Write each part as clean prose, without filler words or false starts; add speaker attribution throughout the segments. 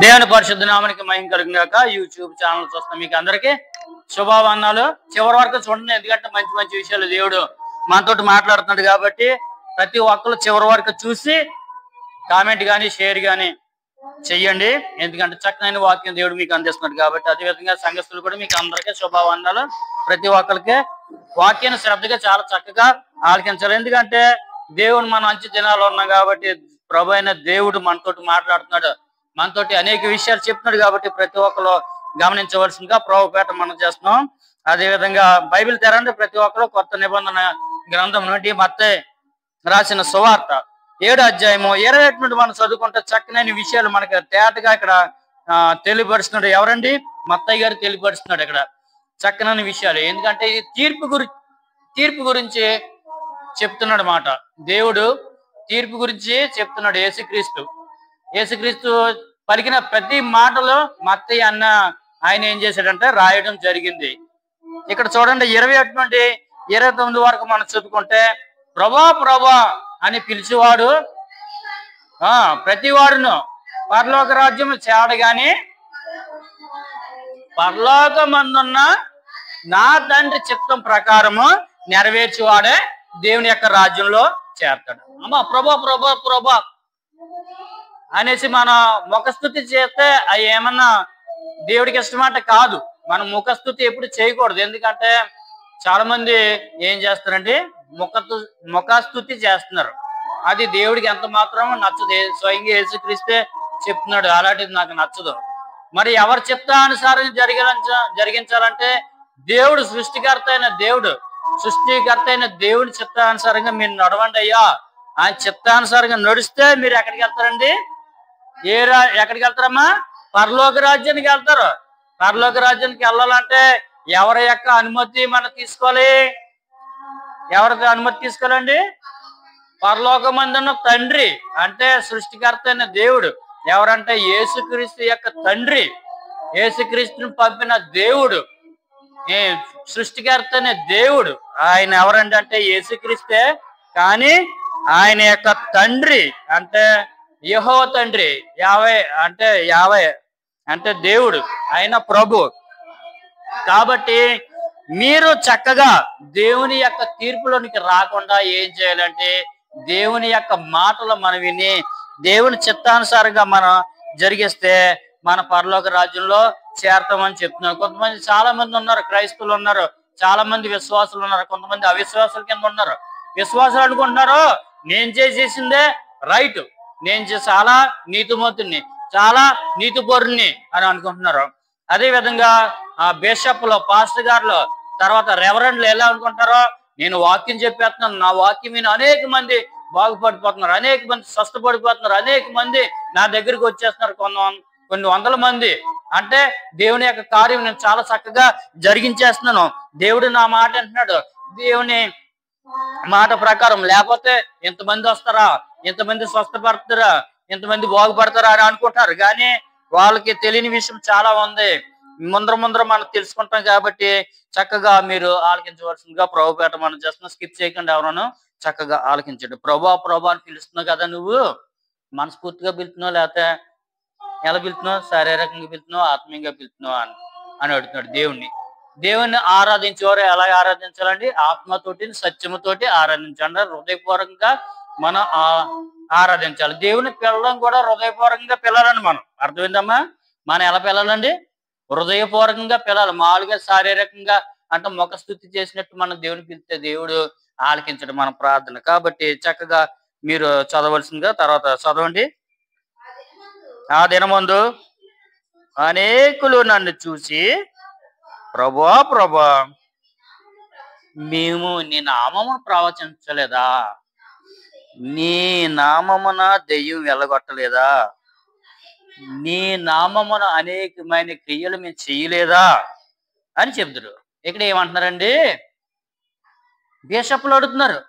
Speaker 1: దేవుని పరిశుద్ధ నామానికి మహిమ కలుగును గాక. యూట్యూబ్ ఛానల్ చూస్తున్న మీకు అందరికీ శుభావందనాలు. చివరి వరకు చూడండి, ఎందుకంటే మంచి మంచి విషయాలు దేవుడు మనతోటి మాట్లాడుతున్నాడు కాబట్టి ప్రతి ఒక్కరు చివరి వరకు చూసి కామెంట్ కానీ షేర్ కానీ చెయ్యండి. ఎందుకంటే చక్కనైన వాక్యం దేవుడు మీకు అందిస్తున్నాడు కాబట్టి. అదేవిధంగా సంఘస్థులు కూడా మీకు అందరికీ శుభావందనాలు. ప్రతి ఒక్కరికి వాక్యాన్ని శ్రద్ధగా చాలా చక్కగా ఆలకించాలి. ఎందుకంటే దేవుడు మనం మంచి దినాలు ఉన్నాం కాబట్టి ప్రభు అయిన దేవుడు మనతోటి మాట్లాడుతున్నాడు, మనతోటి అనేక విషయాలు చెప్తున్నాడు కాబట్టి ప్రతి ఒక్కరు గమనించవలసిందిగా ప్రభుపేట మనం చేస్తున్నాం. అదేవిధంగా బైబిల్ తెరండి, ప్రతి ఒక్కరు కొత్త నిబంధన గ్రంథం నుండి మత్తయి రాసిన సువార్త 7వ అధ్యాయము 21 నుండి మనం చదువుకుంటే చక్కనైన విషయాలు మనకి తేటగా ఇక్కడ తెలియపరుస్తున్నాడు. ఎవరండి? మత్తయి గారు తెలియపరుస్తున్నాడు ఇక్కడ చక్కనైన విషయాలు. ఎందుకంటే ఇది తీర్పు గురించి చెప్తున్నాడు మాట. దేవుడు తీర్పు గురించి చెప్తున్నాడు. యేసుక్రీస్తు పలికిన ప్రతి మాటలో మత్తయి అన్న ఆయన ఏం చేశాడంటే రాయడం జరిగింది. ఇక్కడ చూడండి 21 నుండి 29 వరకు మనం చదువుకుంటే ప్రభా ప్రభా అని పిలిచేవాడు ప్రతి వాడును పరలోక రాజ్యం చేరగాని పరలోకమందున్న నా తండ్రి చిత్తం ప్రకారము నెరవేర్చేవాడే దేవుని యొక్క రాజ్యంలో చేరతాడు. అమ్మా ప్రభా ప్రభా ప్రభా అనేసి మన ముఖస్థుతి చేస్తే అవి ఏమన్నా దేవుడికి ఇష్టమాట కాదు. మనం ముఖస్థుతి ఎప్పుడు చేయకూడదు. ఎందుకంటే చాలా మంది ఏం చేస్తారంటే ముఖస్థుతి చేస్తున్నారు. అది దేవుడికి ఎంత మాత్రం నచ్చదు. స్వయంగా యేసుక్రీస్తే చెప్తున్నాడు, అలాంటిది నాకు నచ్చదు. మరి ఎవరి చిత్తానుసారం జరిగించాలంటే దేవుడు సృష్టికర్త అయిన దేవుడి చిత్తానుసారంగా మీరు నడవండి అయ్యా. ఆయన చిత్తానుసారంగా నడిస్తే మీరు ఎక్కడికి వెళ్తారండి? ఎక్కడికి వెళ్తారమ్మా? పరలోక రాజ్యానికి వెళ్తారు. పరలోక రాజ్యానికి వెళ్ళాలంటే ఎవరి యొక్క అనుమతి మనం తీసుకోవాలి? ఎవరికి అనుమతి తీసుకోవాలండి? పరలోకమందున్న తండ్రి అంటే సృష్టికర్త అయిన దేవుడు. ఎవరంటే యేసుక్రీస్తు యొక్క తండ్రి, యేసుక్రీస్తుని పంపిన దేవుడు, సృష్టికర్త అనే దేవుడు. ఆయన ఎవరండి అంటే యేసుక్రీస్తే. కానీ ఆయన యొక్క తండ్రి అంటే యెహోవా తండ్రి, యావే అంటే దేవుడు, ఆయన ప్రభు. కాబట్టి మీరు చక్కగా దేవుని యొక్క తీర్పులోనికి రాకుండా ఏం చేయాలంటే దేవుని యొక్క మాటలు మనం విని దేవుని చిత్తానుసారంగా మనం జరిగిస్తే మన పరలోక రాజ్యంలో చేరతామని చెప్తున్నారు. కొంతమంది చాలా మంది ఉన్నారు, క్రైస్తవులు ఉన్నారు, చాలా మంది విశ్వాసులు ఉన్నారు, కొంతమంది అవిశ్వాసుల కింద ఉన్నారు. విశ్వాసులు అనుకుంటున్నారు నేను చేసేసిందే రైట్, నేను చాలా నీతిమంతుణ్ణి, చాలా నీతిపరుణ్ణి అని అనుకుంటున్నారు. అదే విధంగా బిషప్లు, పాస్టర్ గారులు, తర్వాత రెవరెండ్లు ఎలా అనుకుంటారో నేను వాక్యం చెప్పేస్తున్నాను, నా వాక్యం మీద అనేక మంది బాగుపడిపోతున్నారు, అనేక మంది స్వస్థపడిపోతున్నారు, అనేక మంది నా దగ్గరికి వచ్చేస్తున్నారు, కొన్ని వందల మంది. అంటే దేవుని యొక్క కార్యం నేను చాలా చక్కగా జరిగించేస్తున్నాను, దేవుడు నా మాట అంటున్నాడు, దేవుని మాట ప్రకారం లేకపోతే ఎంతమంది వస్తారా, ఎంతమంది స్వస్థపడతారా, ఎంతమంది బాగుపడతారా అని అనుకుంటారు. కానీ వాళ్ళకి తెలియని విషయం చాలా ఉంది. ముందర మనం తెలుసుకుంటాం కాబట్టి చక్కగా మీరు ఆలకించవలసిందిగా ప్రభుపేట మనం చేస్తున్నాం. స్కిప్ చేయకుండా ఎవరన్నా చక్కగా ఆలకించండి. ప్రభా ప్రభా అని పిలుస్తున్నావు కదా, నువ్వు మనస్ఫూర్తిగా పిలుతున్నావు లేకపోతే ఎలా పిలుతున్నావు? శారీరకంగా పిలుతున్నావు, ఆత్మీయంగా పిలుతున్నావు అని అడుగుతున్నాడు దేవుణ్ణి ఆరాధించేవారు ఎలా ఆరాధించాలండి? ఆత్మతోటి సత్యముతోటి ఆరాధించాలి, హృదయపూర్వకంగా మనం ఆరాధించాలి. దేవుని పిల్లడం కూడా హృదయపూర్వకంగా పిల్లాలండి. మనం అర్థమైందమ్మా? మనం ఎలా పిల్లాలండి? హృదయపూర్వకంగా పిల్లాలి. మామూలుగా శారీరకంగా అంటే ముఖస్థుతి చేసినట్టు మనం దేవుని పిలిస్తే దేవుడు ఆలకించడం మన ప్రార్థన. కాబట్టి చక్కగా మీరు చదవలసిందిగా తర్వాత చదవండి. ఆ దినమందు అనేకులు నన్ను చూసి ప్రభా ప్రభా మేము నీ నామమును ప్రవచించలేదా, నీ నామమున దెయ్యం వెళ్ళగొట్టలేదా, నీ నామమున అనేకమైన క్రియలు మేము చేయలేదా అని చెప్తారు. ఇక్కడ ఏమంటున్నారండి? బిషప్లు అడుగుతున్నారు,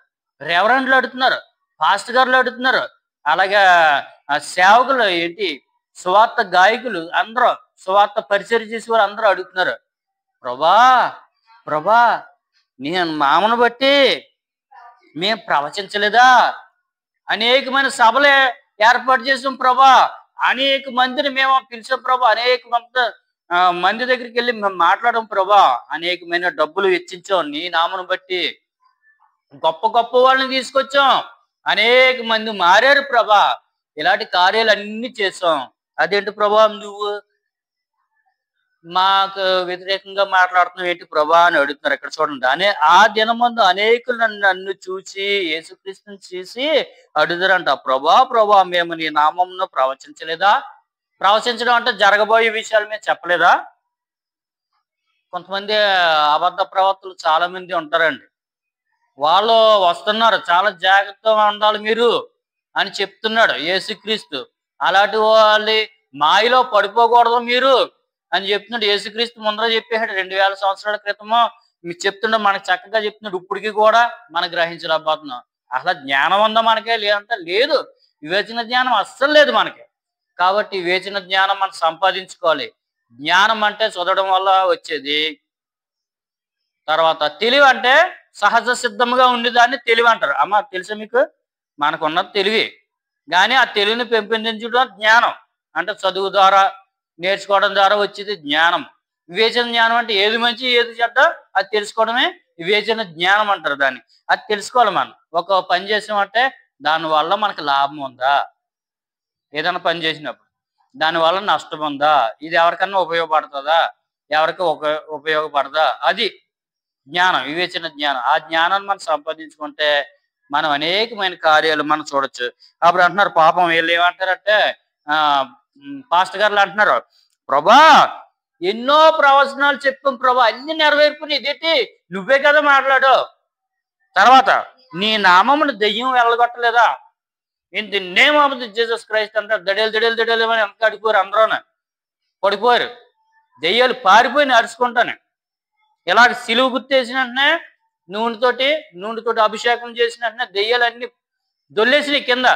Speaker 1: రెవరెండ్లు అడుగుతున్నారు, పాస్టర్ గారులు అడుగుతున్నారు, అలాగే సేవకులు, సువార్త గాయకులు అందరూ, సువార్త పరిచయం చేసే వారు అందరూ అడుగుతున్నారు, ప్రభా నీ నామమును బట్టి మేము ప్రవచించలేదా, అనేకమైన సభలే ఏర్పాటు చేసాం ప్రభా, అనేక మందిని మేము పిలిచాం ప్రభా, అనేక మంది దగ్గరికి వెళ్ళి మేము మాట్లాడడం ప్రభా, అనేకమైన డబ్బులు వెచ్చించాం నీ నామను బట్టి, గొప్ప గొప్ప వాళ్ళని తీసుకొచ్చాం, అనేక మంది మారారు ప్రభా, ఇలాంటి కార్యాలు అన్ని చేసాం. అదేంటి ప్రభా నువ్వు మాకు వ్యతిరేకంగా మాట్లాడుతున్నావు ఏంటి ప్రభా అని అడుగుతున్నారు. ఇక్కడ చూడండి, ఆ దినమందు అనేకులు నన్ను చూసి, యేసుక్రీస్తుని చూసి అడుగుతారంట, ప్రభా ప్రభా మేము నీ నామమును ప్రవచించలేదా? ప్రవచించడం అంటే జరగబోయే విషయాలు మేము చెప్పలేదా? కొంతమంది అబద్ధ ప్రవక్తలు చాలా మంది ఉంటారండి, వాళ్ళు వస్తున్నారు, చాలా జాగ్రత్తగా ఉండాలి మీరు అని చెప్తున్నాడు యేసుక్రీస్తు. అలాంటి వాళ్ళ మాయలో పడిపోకూడదు మీరు అని చెప్తున్నాడు యేసుక్రీస్తు. ముందర చెప్పేసాడు 2000 సంవత్సరాల క్రితము మీకు చెప్తున్నాడు, మనకు చక్కగా చెప్తున్నాడు. ఇప్పటికి కూడా మనం గ్రహించలేకపోతున్నాం. అసలు జ్ఞానం ఉందా మనకే? లేదంటే లేదు. వివేచన జ్ఞానం అస్సలు లేదు మనకి. కాబట్టి వివేచన జ్ఞానం మనం సంపాదించుకోవాలి. జ్ఞానం అంటే చదవడం వల్ల వచ్చేది. తర్వాత తెలివి అంటే సహజ సిద్ధంగా ఉండేదాన్ని తెలివి అంటారు. అమ్మ తెలుసా మీకు? మనకున్నది తెలివి, కానీ ఆ తెలివిని పెంపొందించడం జ్ఞానం. అంటే చదువు ద్వారా, నేర్చుకోవడం ద్వారా వచ్చేది జ్ఞానం. వివేచన జ్ఞానం అంటే ఏది మంచి ఏది చెడ్డ అది తెలుసుకోవడమే వివేచన జ్ఞానం అంటారు దాన్ని. అది తెలుసుకోవాలి. మనం ఒక పని చేసామంటే దానివల్ల మనకు లాభం ఉందా, ఏదైనా పని చేసినప్పుడు దానివల్ల నష్టం ఉందా, ఇది ఎవరికన్నా ఉపయోగపడుతుందా, ఎవరికి ఉపయోగపడదా, అది జ్ఞానం, వివేచన జ్ఞానం. ఆ జ్ఞానాన్ని మనం సంపాదించుకుంటే మనం అనేకమైన కార్యాలు మనం చూడొచ్చు. అప్పుడు అంటున్నారు పాపం వీళ్ళు ఏమంటారంటే, పాస్టర్ గారులు అంటున్నారు, ప్రభా ఎన్నో ప్రవచనాలు చెప్పాం ప్రభా, అన్ని నెరవేర్పుని, ఇదేంటి నువ్వే కదా మాట్లాడు. తర్వాత నీ నామమును దెయ్యం వెళ్ళగొట్టలేదా? In the name of the Jesus Christ అంటారు. దడేలు అని ఎంత అడిపోయారు, అందరూ పడిపోయారు. దెయ్యాలు పారిపోయి అరుచుకుంటాను. ఇలాగ సిలువు గుర్తేసిన వెంటనే నూనెతోటి అభిషేకం చేసిన వెంటనే దెయ్యాలన్నీ దొల్లేసినాయి కింద.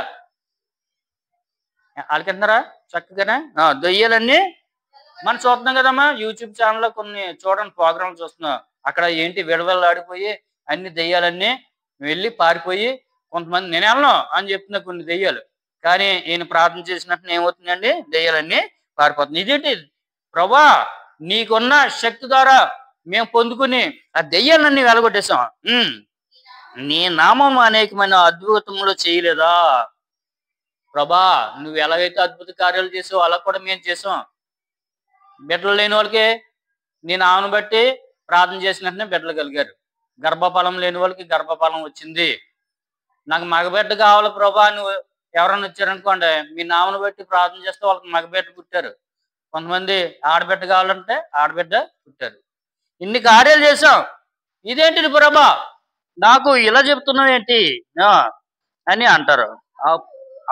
Speaker 1: వాళ్ళకింటున్నారా చక్కగానే? దెయ్యాలన్నీ మనం చూస్తున్నాం కదమ్మా, యూట్యూబ్ ఛానల్లో కొన్ని చూడండి ప్రోగ్రామ్స్ చూస్తున్నాం. అక్కడ ఏంటి విడవల్లాడిపోయి అన్ని దెయ్యాలన్నీ వెళ్ళి పారిపోయి, కొంతమంది నేను వెళ్ళను అని చెప్తున్నా కొన్ని దెయ్యాలు, కానీ ఈయన ప్రార్థన చేసినట్టు ఏమవుతుందండి, దెయ్యాలన్నీ పారిపోతుంది. ఇదేంటి ప్రభా నీకున్న శక్తి ద్వారా మేము పొందుకుని ఆ దెయ్యాలన్నీ వెలగొట్టేశాం, నీ నామం అనేకమైన అద్భుతములు చేయలేదా? ప్రభా నువ్వు ఎలాగైతే అద్భుత కార్యాలు చేసావు అలా కూడా మేము చేసాం. బిడ్డలు లేని వాళ్ళకి నీ నామను బట్టి ప్రార్థన చేసినట్టునే బిడ్డలు కలిగారు. గర్భఫలం లేని వాళ్ళకి గర్భఫలం వచ్చింది. నాకు మగబిడ్డ కావాలి ప్రభా నువ్వు ఎవరైనా వచ్చారనుకోండి, మీ నామను బట్టి ప్రార్థన చేస్తే వాళ్ళకి మగబిడ్డ పుట్టారు. కొంతమంది ఆడబిడ్డ కావాలంటే ఆడబిడ్డ పుట్టారు. ఇన్ని కార్యాలు చేసాం, ఇదేంటిది ప్రభా నాకు ఇలా చెప్తున్నావు ఏంటి అని అంటారు.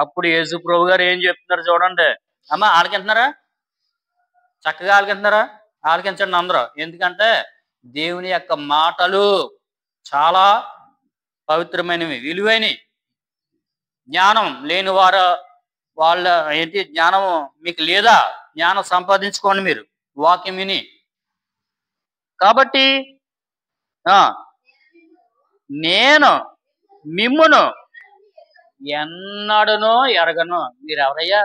Speaker 1: అప్పుడు యేసు ప్రభు గారు ఏం చెప్తున్నారు చూడండి. అమ్మ ఆలకింటున్నారా? చక్కగా ఆలకింటున్నారా? ఆలకించండి అందరూ. ఎందుకంటే దేవుని యొక్క మాటలు చాలా పవిత్రమైనవి, విలువైనవి. జ్ఞానం లేని వాళ్ళ ఏంటి, జ్ఞానం మీకు లేదా? జ్ఞానం సంపాదించుకోండి మీరు వాక్యం విని. కాబట్టి నేను మిమ్మును ఎన్నడనో ఎరగను. మీరు ఎవరయ్యా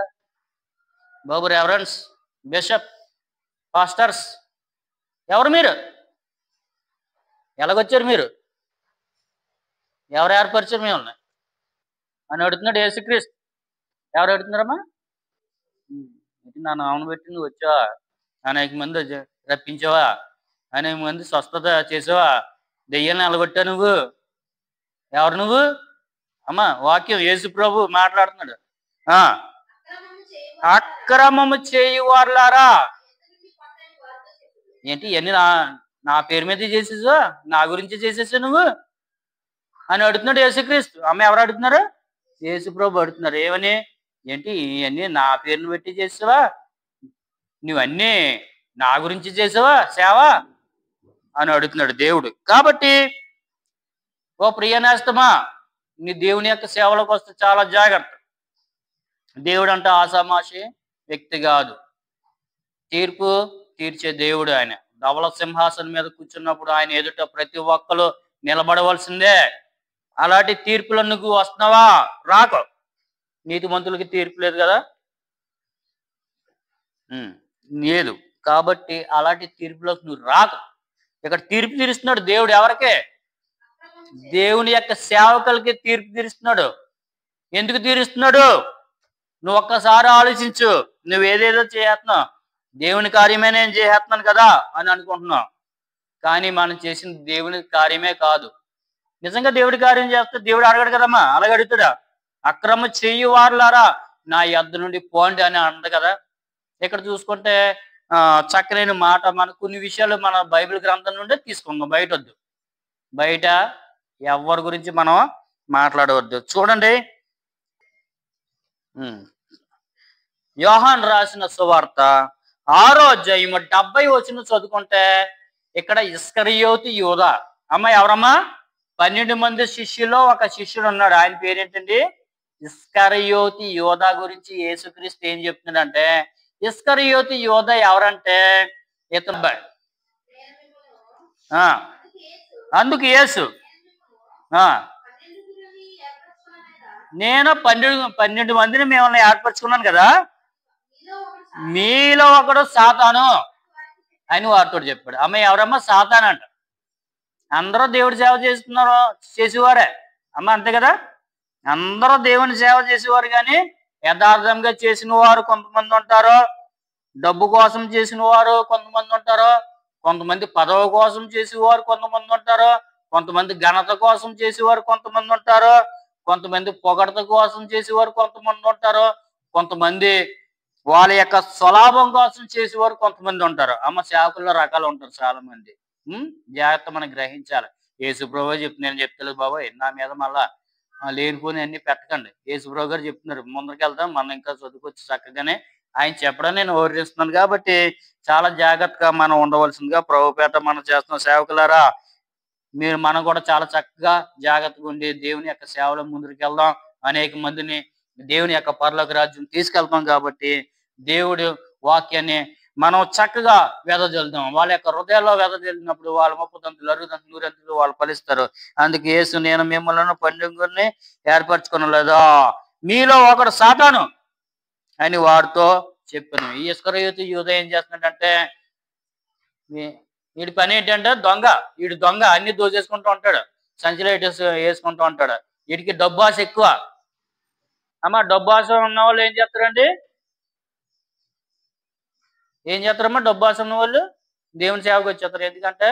Speaker 1: బాబు? రెవరెన్స్, బిషప్, పాస్టర్స్ ఎవరు మీరు? ఎలాగొచ్చారు మీరు? ఎవరు ఏర్పరిచారు మిమ్మల్ని అని అడుగుతున్నాడు యేసుక్రీస్తు. ఎవరు అడుగుతున్నారమ్మా? నా నామను పెట్టి నువ్వు వచ్చావా? అనేక మంది రప్పించావా? అనేక మంది స్వస్థత చేసావా? దెయ్యాన్ని ఎలగొట్టా నువ్వు? ఎవరు నువ్వు? అమ్మా వాక్యం యేసు ప్రభు మాట్లాడుతున్నాడు. అక్రమము చేయువారులారా, ఏంటి ఇవన్నీ నా పేరు మీద చేసేసా, నా గురించి చేసేసా నువ్వు అని అడుగుతున్నాడు యేసుక్రీస్తు. అమ్మ ఎవరు అడుగుతున్నారు? యేసు ప్రభు అడుగుతున్నారు. ఏమని? ఏంటి ఇవన్నీ నా పేరుని పెట్టి చేసావా? నువ్వన్నీ నా గురించి చేసావా సేవ అని అడుగుతున్నాడు దేవుడు. కాబట్టి ఓ ప్రియనేస్తమా, నీ దేవుని యొక్క సేవలోకి వస్తే చాలా జాగ్రత్త. దేవుడు అంటే ఆషామాషి వ్యక్తి కాదు. తీర్పు తీర్చే దేవుడు ఆయన. ధవళ సింహాసనం మీద కూర్చున్నప్పుడు ఆయన ఎదుట ప్రతి ఒక్కరు నిలబడవలసిందే. అలాంటి తీర్పులు నువ్వు వస్తున్నావా? రాకు. నీతిమంతులకి తీర్పు లేదు కదా. ఉమ్, లేదు. కాబట్టి అలాంటి తీర్పులోకి నువ్వు రాకు. ఇక్కడ తీర్పు తీరుస్తున్నాడు దేవుడు ఎవరికే? దేవుని యొక్క సేవకులకి తీర్పు తీరుస్తున్నాడు. ఎందుకు తీరుస్తున్నాడు? నువ్వు ఒక్కసారి ఆలోచించు. నువ్వు ఏదేదో చేస్తున్నావు, దేవుని కార్యమే నేను చేస్తున్నాను కదా అని అనుకుంటున్నావు. కానీ మనం చేసిన దేవుని కార్యమే కాదు. నిజంగా దేవుడి కార్యం చేస్తే దేవుడు అడగడు కదమ్మా, అలాగే అడుగుతాడా? అక్రమ చెయ్యి వారులారా నా యొద్ద నుండి పోండి అని అంది కదా. ఇక్కడ చూసుకుంటే చక్కనైన మాట మన కొన్ని విషయాలు మన బైబిల్ గ్రంథం నుండే తీసుకుందాం, బయట వద్దు. బయట ఎవరి గురించి మనం మాట్లాడవద్దు. చూడండి, యోహాన్ రాసిన సువార్త 6వ అధ్యాయము 70 వచనం చదువుకుంటే ఇక్కడ ఇస్కరియోతు యూదా. అమ్మ ఎవరమ్మా? 12 మంది శిష్యుల్లో ఒక శిష్యుడు ఉన్నాడు. ఆయన పేరేంటండి? ఇస్కరియోతు యూదా గురించి యేసుక్రీస్తు ఏం చెప్తున్నాడంటే, ఇస్కరియోతు యూదా ఎవరంటే ఇతను అందుకు యేసు నేను 12 మందిని మిమ్మల్ని ఏర్పరచుకున్నాను కదా, మీలో ఒకడు సాతాను అని వారితో చెప్పాడు. అమ్మ ఎవరమ్మా? సాతాను అంట. అందరూ దేవుడి సేవ చేస్తున్నారు, చేసేవారే అమ్మ, అంతే కదా. అందరూ దేవుని సేవ చేసేవారు, కానీ యథార్థంగా చేసిన వారు కొంతమంది ఉంటారు, డబ్బు కోసం చేసిన వారు కొంతమంది ఉంటారు, కొంతమంది పదవి కోసం చేసేవారు కొంతమంది ఉంటారు, కొంతమంది ఘనత కోసం చేసేవారు కొంతమంది ఉంటారు, కొంతమంది పొగడత కోసం చేసేవారు కొంతమంది ఉంటారు, కొంతమంది వాళ్ళ యొక్క స్వలాభం కోసం చేసేవారు కొంతమంది ఉంటారు. అమ్మ సేవకుల్లో రకాలు ఉంటారు చాలా మంది. జాగ్రత్త మనం గ్రహించాలి. యేసుప్రభు నేను చెప్తలేదు బాబాయ్, నా మీద మళ్ళా లేనిపోని అన్ని పెట్టకండి. యేసుప్రభు గారు చెప్తున్నారు, ముందరికి వెళ్తాం, మనం ఇంకా చదువుకొచ్చి చక్కగానే ఆయన చెప్పడం నేను ఓరిస్తున్నాను. కాబట్టి చాలా జాగ్రత్తగా మనం ఉండవలసిందిగా ప్రభుపేట మనం చేస్తున్న సేవకులారా, మనం కూడా చాలా చక్కగా జాగ్రత్తగా ఉండి దేవుని యొక్క సేవలో ముందుకు వెళ్దాం. అనేక మందిని దేవుని యొక్క పరలోక రాజ్యం తీసుకెళ్తాం. కాబట్టి దేవుడు వాక్యాన్ని మనం చక్కగా వెదజల్లుదాం. వాళ్ళ యొక్క హృదయాల్లో వెదజల్లినప్పుడు వాళ్ళ 30 తంతులు 60 తంతులు 100 తంతులు వాళ్ళు ఫలిస్తారు. అందుకే యేసు నేను మిమ్మల్ని పండుగని ఏర్పరచుకున్న లేదా, మీలో ఒకడు సాతాను అని వారితో చెప్పాను. ఈ ఇస్కరియోతు యూదా ఏం చేస్తున్నాడంటే, వీడి పని ఏంటంటే దొంగ. వీడు దొంగ, అన్ని దోచేసుకుంటూ ఉంటాడు, సంచిలో వేసుకుంటూ ఉంటాడు. వీడికి డబ్బు ఆశ ఎక్కువ. అమ్మ డబ్బు ఆశ ఉన్న వాళ్ళు ఏం చేస్తారండి? ఏం చేస్తారమ్మా? డబ్బు ఆశ ఉన్న వాళ్ళు దేవుని సేవకు వచ్చేస్తారు. ఎందుకంటే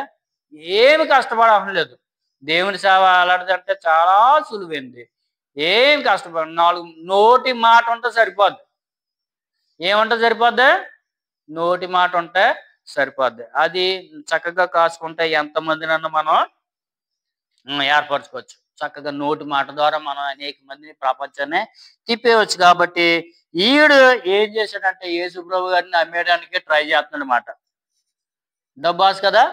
Speaker 1: ఏమి కష్టపడడం లేదు. దేవుని సేవ అలాంటిదంటే చాలా సులువైంది. ఏం కష్టపడ 4 నోటి మాట ఉంటే సరిపోద్ది. ఏమంటే సరిపోద్ది? నోటి మాట ఉంటే సరిపోద్ది. అది చక్కగా కాసుకుంటే ఎంతమందినన్నా మనం ఏర్పరచుకోవచ్చు. చక్కగా నోటి మాట ద్వారా మనం అనేక మందిని ప్రపంచాన్ని తిప్పేయవచ్చు. కాబట్టి ఈడు ఏం చేశాడంటే యేసుప్రభు గారిని అమ్మేయడానికి ట్రై చేస్తున్నాడు అన్నమాట. డబ్బాస్ కదా,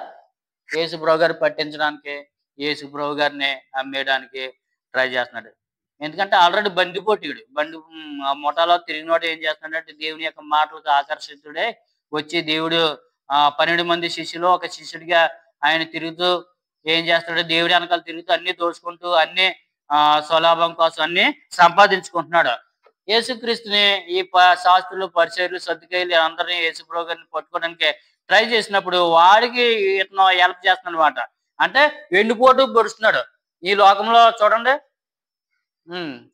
Speaker 1: యేసుప్రభు గారిని పట్టించడానికి యేసుప్రభు గారిని అమ్మేయడానికి ట్రై చేస్తున్నాడు. ఎందుకంటే ఆల్రెడీ బందిపోటీడు, ముఠాలో తిరిగినోడు ఏం చేస్తున్నాడంటే దేవుని యొక్క మాటలకు ఆకర్షితుడే వచ్చి దేవుడు 12 మంది శిష్యులు ఒక శిష్యుడిగా ఆయన తిరుగుతూ ఏం చేస్తాడు? దేవుడి వెనకాల తిరుగుతూ అన్ని దోచుకుంటూ అన్ని స్వలాభం కోసం అన్ని సంపాదించుకుంటున్నాడు. యేసుక్రీస్తుని ఈ శాస్త్రులు పరిచర్లు సర్దుకాయలు అందరినీ యేసుప్రభు గారిని పట్టుకోవడానికి ట్రై చేసినప్పుడు వాడికి ఇతను హెల్ప్ చేస్తున్నాడు అనమాట. అంటే వెన్నుపోటు పొడుస్తున్నాడు. ఈ లోకంలో చూడండి,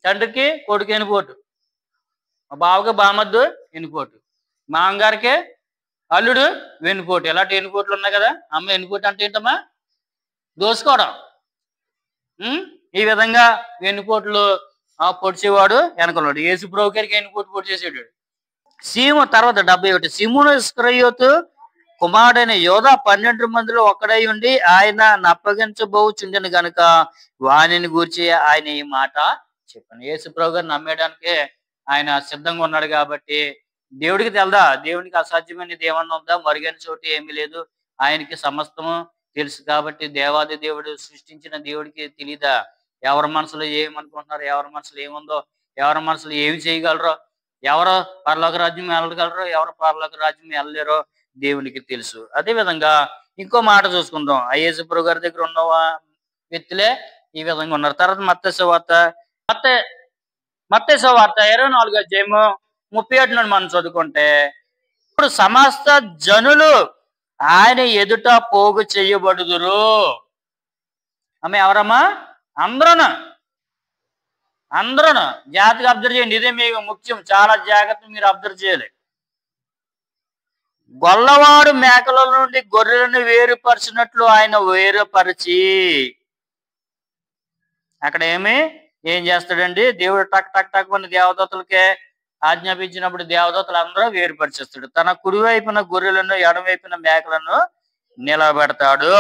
Speaker 1: తండ్రికి కొడుకు ఎన్నుపోటు, బావకి బామద్దు ఎన్నుపోటు, మామగారికి అల్లుడు వెన్నుపోటు. ఇలాంటి ఎన్నుపోట్లు ఉన్నాయి కదా. అమ్మ ఎన్నుపోటు అంటే ఏంటమ్మా? దోసుకోవడం. ఈ విధంగా వెన్నుపోట్లు పొడిచేవాడు వెనకలోడు. యేసుప్రభు గారికి వెన్నుపోటు పొడిచేసాడు. తర్వాత 71 సీమోను ఇస్కరియోతు కుమారుడైన యోధా 12 మందిలో ఒక్కడై ఉండి ఆయన అప్పగించబోచుండెను గనుక వానిని గూర్చి ఆయన ఈ మాట చెప్పాను. యేసుప్రభు గారిని నమ్మేయడానికి ఆయన సిద్ధంగా ఉన్నాడు. కాబట్టి దేవుడికి తెలదా? దేవునికి అసాధ్యమైనది ఏమన్నా ఉందా? మరుగైన చోటు ఏమీ లేదు. ఆయనకి సమస్తము తెలుసు. కాబట్టి దేవాది దేవుడు సృష్టించిన దేవుడికి తెలీదా ఎవరి మనసులో ఏమనుకుంటున్నారు, ఎవరి మనసులో ఏముందో, ఎవరి మనసులో ఏమి చేయగలరో, ఎవరు పరలోక రాజ్యం వెళ్ళగలరో, ఎవరు పరలోక రాజ్యం వెళ్ళలేరో దేవునికి తెలుసు. అదే విధంగా ఇంకో మాట చూసుకుందాం. యేసుప్రభు గారి దగ్గర ఉన్న వ్యక్తులే ఈ విధంగా ఉన్నారు. తర్వాత మత్తయి సువార్త 24వ అధ్యాయము 37 నుండి మనం చదువుకుంటే ఇప్పుడు సమస్త జనులు ఆయన ఎదుట పోగు చేయబడుదురు. ఆమె ఎవరమ్మా? అందరూ జాగ్రత్తగా అబ్జర్వ్ చేయండి. ఇదే మీకు ముఖ్యం, చాలా జాగ్రత్తగా మీరు అబ్జర్వ్ చేయాలి. గొల్లవాడు మేకల నుండి గొర్రెలను వేరుపరిచినట్లు ఆయన వేరుపరిచి, అక్కడ ఏం చేస్తాడండి దేవుడు? టక్ టక్ టక్ అని దేవదూతలకే ఆజ్ఞాపించినప్పుడు దేవదూతలు అందరూ వేరుపరిచేస్తాడు. తన కుడి వైపున గొర్రెలను ఎడమవైపున మేకలను నిలబెడతాడు.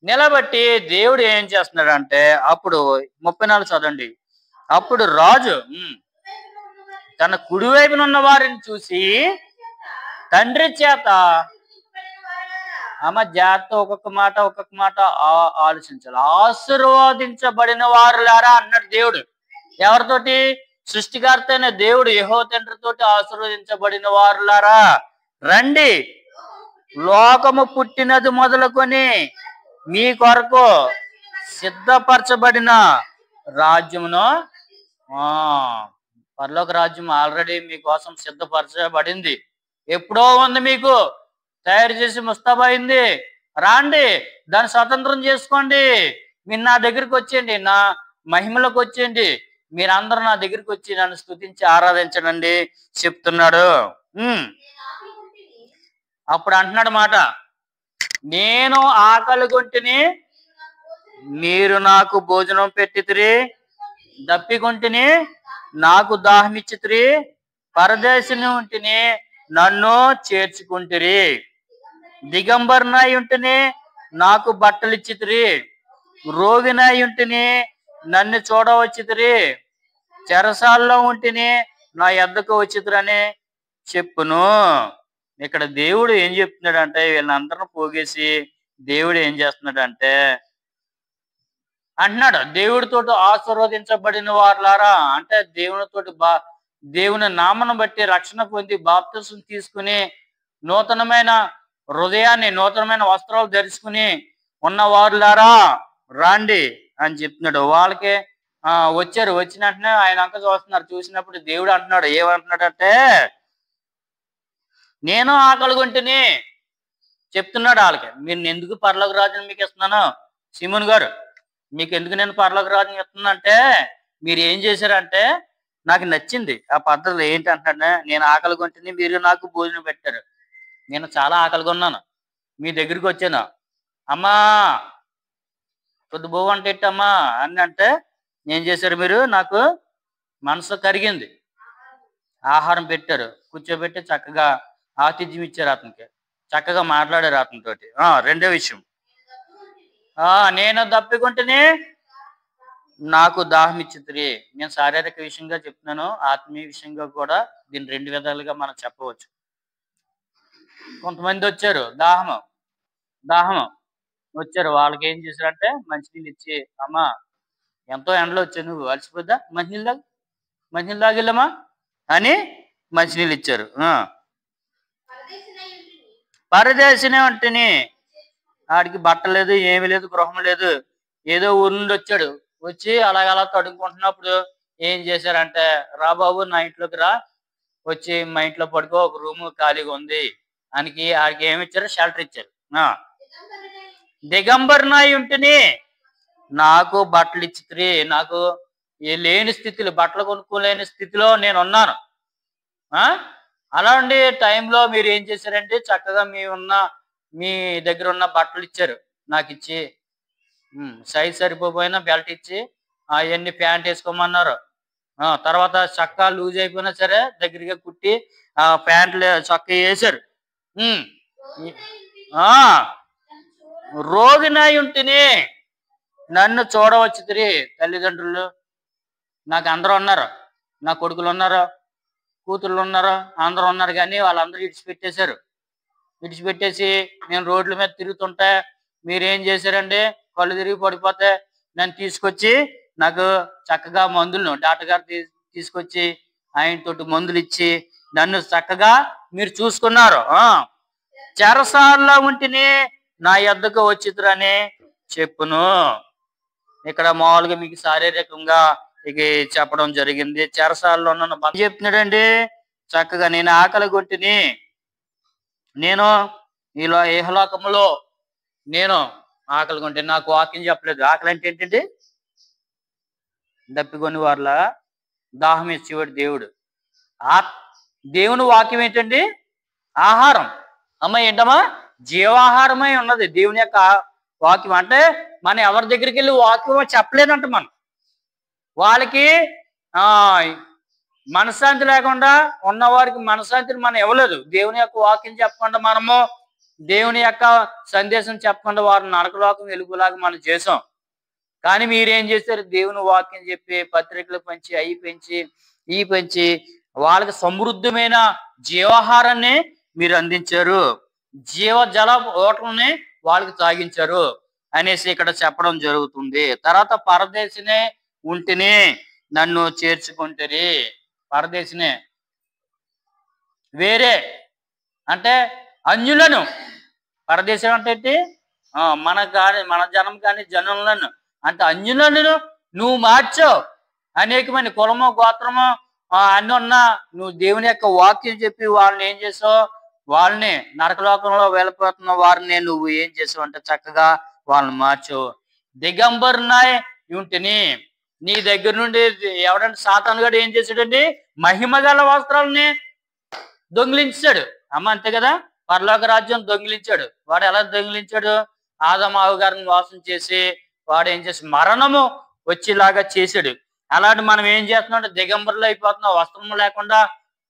Speaker 1: నిలబట్టి దేవుడు ఏం చేస్తున్నాడంటే, అప్పుడు 34 చదవండి. అప్పుడు రాజు తన కుడివైపున ఉన్న వారిని చూసి తండ్రి చేత, ఆమె జాగ్రత్త, ఒక్కొక్క మాట ఆలోచించాలి. ఆశీర్వాదించబడిన వారులారా అన్నాడు దేవుడు. ఎవరితోటి? సృష్టికర్త అయిన దేవుడు యెహోవా తండ్రితోటి ఆశీర్వదించబడిన వారులారా రండి, లోకము పుట్టినది మొదలుకొని మీ కొరకు సిద్ధపరచబడిన రాజ్యమును, పరలోక రాజ్యం ఆల్రెడీ మీకోసం సిద్ధపరచబడింది, ఎప్పుడో ఉంది, మీకు తయారు చేసి ముస్తాబైంది. రాండి, దాన్ని స్వతంత్రం చేసుకోండి. మీరు నా దగ్గరికి వచ్చేయండి, నా మహిమలోకి వచ్చేయండి, మీరందరూ నా దగ్గరికి వచ్చి నన్ను స్తుతించి ఆరాధించడండి చెప్తున్నాడు. అప్పుడు అంటున్నాడు మాట, నేను ఆకలి కొంటిని మీరు నాకు భోజనం పెట్టితిరి, దప్పికొంటిని నాకు దాహమిచ్చితిరి, పరదేశిని ఉంటిని నన్ను చేర్చుకుంటిరి, దిగంబరనై ఉంటిని నాకు బట్టలు ఇచ్చితిరి, రోగినై ఉంటిని నన్ను చూడవచ్చితిరి, చెరసాల్లో ఉంటిని నా యొద్దకు వచ్చితిరని చెప్పును. ఇక్కడ దేవుడు ఏం చెప్తున్నాడంటే, వీళ్ళందరిని పోగేసి దేవుడు ఏం చేస్తున్నాడంటే అంటున్నాడు, దేవుడితో ఆశీర్వదించబడిన వారులారా అంటే దేవుని నామను బట్టి రక్షణ పొంది బాప్తిసం తీసుకుని నూతనమైన హృదయాన్ని, నూతనమైన వస్త్రాలు ధరించుకుని ఉన్న వారులారా రాండి అని చెప్తున్నాడు. వాళ్ళకి వచ్చారు. వచ్చిన వెంటనే ఆయన అంక చూస్తున్నారు. చూసినప్పుడు దేవుడు అంటున్నాడు, ఏమంటున్నాడంటే, నేను ఆకలిగొంటిని చెప్తున్నాడు వాళ్ళకి. మీరు ఎందుకు పరలోక రాజ్యం మీకు ఇస్తున్నాను, సిమోన్ గారు, మీకు ఎందుకు నేను పరలోక రాజ్యం ఇస్తున్నా అంటే, మీరు ఏం చేశారంటే నాకు నచ్చింది ఆ పద్ధతులు. ఏంటి అంటున్నాడు, నేను ఆకలిగొంటిని మీరు నాకు భోజనం పెట్టారు, నేను చాలా ఆకలిగా ఉన్నాను, మీ దగ్గరికి వచ్చాను, అమ్మా కొద్ది బోవు అంటే ఎట్టమ్మా అని అంటే ఏం చేశారు, మీరు నాకు మనసు కరిగింది, ఆహారం పెట్టారు, కూర్చోబెట్టి చక్కగా ఆతిథ్యం ఇచ్చారు, అతనికి చక్కగా మాట్లాడారు అతనితోటి. రెండో విషయం, నేను దప్పికొంటిని నాకు దాహం ఇచ్చితిరి. నేను శారీరక విషయంగా చెప్తున్నాను, ఆత్మీయ విషయంగా కూడా దీన్ని 2 విధాలుగా మనం చెప్పవచ్చు. కొంతమంది వచ్చారు, దాహం వచ్చారు, వాళ్ళకి ఏం చేశారంటే మంచినీళ్ళు ఇచ్చి, అమ్మా ఎంతో ఎండలో వచ్చావు, నువ్వు అలసిపోద్దా, మంచినీళ్ళు తాగిల్లమ్మా అని మంచినీళ్ళు ఇచ్చారు. పరదేశినే ఉంటేని, ఆడికి బట్ట లేదు, ఏమీ లేదు, గృహం లేదు, ఏదో ఊరు నుండి వచ్చాడు, వచ్చి అలాగలా తడుముకుంటున్నప్పుడు ఏం చేశారంటే, రా బాబు నా ఇంట్లోకి రా, వచ్చి మా ఇంట్లో పడుకో, ఒక రూము ఖాళీగా ఉంది ఆడికి ఏమి ఇచ్చారు, షెల్టర్ ఇచ్చారు. దిగంబరనై ఉంటిని నాకు బట్టలు ఇచ్చితిరి, నాకు లేని స్థితిలో, బట్టలు కొనుక్కోలేని స్థితిలో నేను ఉన్నాను. అలాంటి టైంలో మీరు ఏం చేశారంటే చక్కగా మీ దగ్గర ఉన్న బట్టలు ఇచ్చారు, నాకు ఇచ్చి సైజ్ సరిపోయినా బెల్ట్ ఇచ్చి అవన్నీ ప్యాంట్ వేసుకోమన్నారు. తర్వాత చక్కా లూజ్ అయిపోయినా సరే దగ్గరగా కుట్టి ప్యాంట్లు చక్క వేశారు. రోగినై ఉంటిని నన్ను చూడవచ్చితిరి. తల్లిదండ్రులు నాకు అందరూ ఉన్నారు, నా కొడుకులు ఉన్నారు, కూతుళ్ళు ఉన్నారు, అందరూ ఉన్నారు, కానీ వాళ్ళందరూ విడిచిపెట్టేసి నేను రోడ్ల మీద తిరుగుతుంటే మీరేం చేశారండి, కళ్ళు తిరిగి పడిపోతే నన్ను తీసుకొచ్చి నాకు చక్కగా మందులను డాక్టర్ గారు తీసుకొచ్చి ఆయనతోటి మందులు ఇచ్చి నన్ను చక్కగా మీరు చూసుకున్నారు. చెరసాల్లో ఉంటిని నా యొద్దకు వచ్చితురని చెప్పును. ఇక్కడ మామూలుగా మీకు శారీరకంగా ఇక చెప్పడం జరిగింది. చెరసాల్లో ఉన్న చెప్తున్నాడండి, చక్కగా నేను ఆకలి కొట్టిని, నేను ఈలో ఇహలోకములో నేను ఆకలి కొంటే నాకు వాక్యం చెప్పలేదు. ఆకలి అంటే ఏంటండి? దప్పికొని వారిలా దాహం ఇచ్చేవాడు దేవుడు. ఆ దేవుని వాక్యం ఏంటండి? ఆహారం. అమ్మ ఏంటమ్మా? జీవాహారమై ఉన్నది దేవుని యొక్క వాక్యం. అంటే మనం ఎవరి దగ్గరికి వెళ్ళి వాక్యం చెప్పలేదంట మనం. వాళ్ళకి ఆ మనశ్శాంతి లేకుండా ఉన్నవారికి మనశ్శాంతిని మనం ఇవ్వలేదు. దేవుని యొక్క వాక్యం చెప్పకుండా మనము దేవుని యొక్క సందేశం చెప్పకుండా వారు నరకలోకం వెలుగులాగా మనం చేసాం. కానీ మీరేం చేశారు? దేవుని వాక్యం చెప్పి పత్రికలు పంచి అవి పెంచి ఈ పెంచి వాళ్ళకి సమృద్ధమైన జీవాహారాన్ని మీరు అందించారు, జీవ జల ఓటల్ని వాళ్ళకి తాగించారు అనేసి ఇక్కడ చెప్పడం జరుగుతుంది. తర్వాత పరదేశినే ఉంటేనే నన్ను చేర్చుకుంటారు. పరదేశినే వేరే అంటే అన్యులను. పరదేశం అంటే ఏంటి? మన కానీ మన జనం కానీ జనులను అంటే అన్యులను నువ్వు మార్చావు. అనేకమైన కులము గోత్రము అన్ని ఉన్నా నువ్వు దేవుని యొక్క వాక్యం చెప్పి వాళ్ళని ఏం చేసావు? వాళ్ళని నరకలోకంలో వెళ్ళిపోతున్న వారిని నువ్వు ఏం చేసావు అంటే చక్కగా వాళ్ళని మార్చావు. దిగంబరునాయ్ ఉంటిని, నీ దగ్గర నుండి ఎవడంటే సాతాను గాడు ఏం చేశాడండి? మహిమ గల వస్త్రాలని దొంగిలించాడు. అమ్మ అంతే కదా, పరలోక రాజ్యం దొంగిలించాడు. వాడు ఎలా దొంగిలించాడు? ఆదమావు గారిని మోసం చేసి వాడు ఏం చేసి మరణము వచ్చేలాగా చేశాడు. అలాంటి మనం ఏం చేస్తున్నాం అంటే దిగంబరులు అయిపోతున్నాం, వస్త్రము లేకుండా.